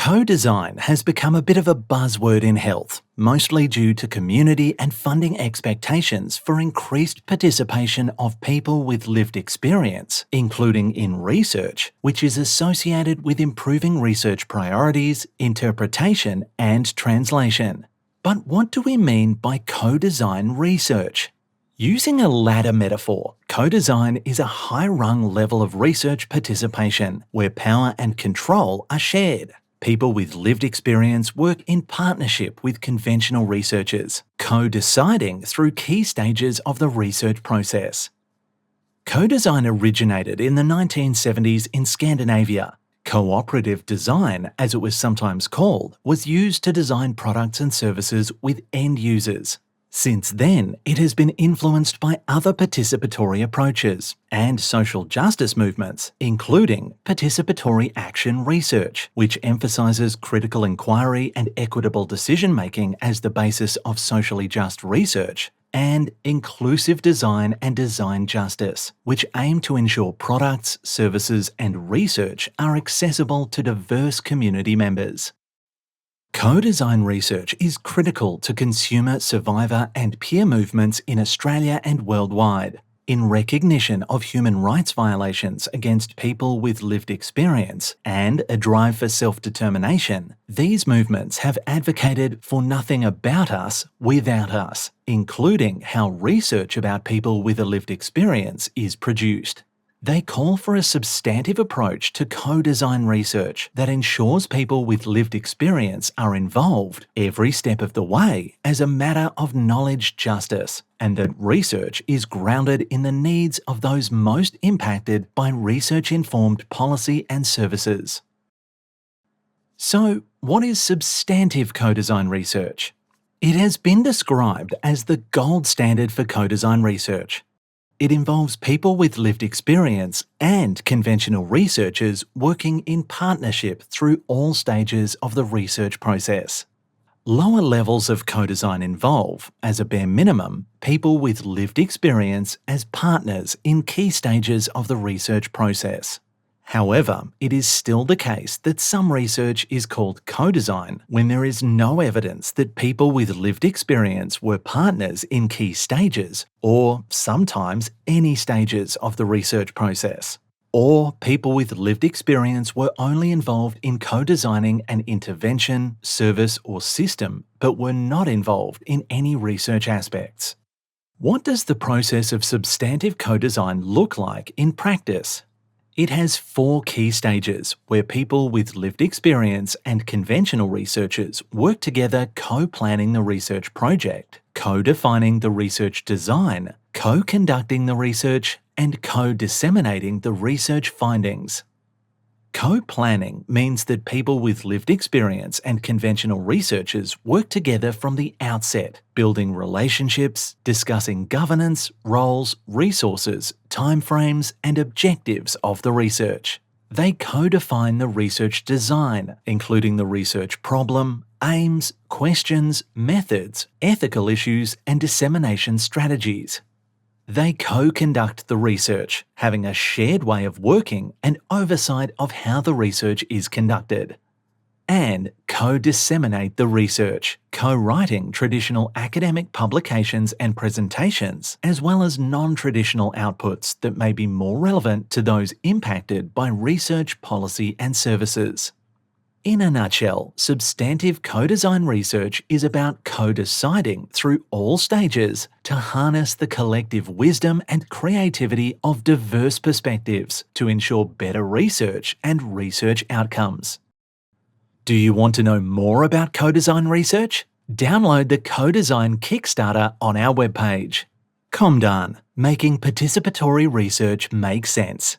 Co-design has become a bit of a buzzword in health, mostly due to community and funding expectations for increased participation of people with lived experience, including in research, which is associated with improving research priorities, interpretation, and translation. But what do we mean by co-design research? Using a ladder metaphor, co-design is a high-rung level of research participation where power and control are shared. People with lived experience work in partnership with conventional researchers, co-deciding through key stages of the research process. Co-design originated in the 1970s in Scandinavia. Cooperative design, as it was sometimes called, was used to design products and services with end users. Since then, it has been influenced by other participatory approaches and social justice movements, including participatory action research, which emphasises critical inquiry and equitable decision-making as the basis of socially just research, and inclusive design and design justice, which aim to ensure products, services, and research are accessible to diverse community members. Co-design research is critical to consumer, survivor, and peer movements in Australia and worldwide. In recognition of human rights violations against people with lived experience and a drive for self-determination, these movements have advocated for nothing about us without us, including how research about people with a lived experience is produced. They call for a substantive approach to co-design research that ensures people with lived experience are involved every step of the way as a matter of knowledge justice, and that research is grounded in the needs of those most impacted by research-informed policy and services. So, what is substantive co-design research? It has been described as the gold standard for co-design research. It involves people with lived experience and conventional researchers working in partnership through all stages of the research process. Lower levels of co-design involve, as a bare minimum, people with lived experience as partners in key stages of the research process. However, it is still the case that some research is called co-design when there is no evidence that people with lived experience were partners in key stages, or sometimes any stages of the research process. Or people with lived experience were only involved in co-designing an intervention, service, or system, but were not involved in any research aspects. What does the process of substantive co-design look like in practice? It has 4 key stages where people with lived experience and conventional researchers work together co-planning the research project, co-defining the research design, co-conducting the research, and co-disseminating the research findings. Co-planning means that people with lived experience and conventional researchers work together from the outset, building relationships, discussing governance, roles, resources, timeframes, and objectives of the research. They co-define the research design, including the research problem, aims, questions, methods, ethical issues, and dissemination strategies. They co-conduct the research, having a shared way of working and oversight of how the research is conducted. And co-disseminate the research, co-writing traditional academic publications and presentations, as well as non-traditional outputs that may be more relevant to those impacted by research policy and services. In a nutshell, substantive co-design research is about co-deciding through all stages to harness the collective wisdom and creativity of diverse perspectives to ensure better research and research outcomes. Do you want to know more about co-design research? Download the Co-Design Kickstarter on our webpage. ComDan, making participatory research make sense.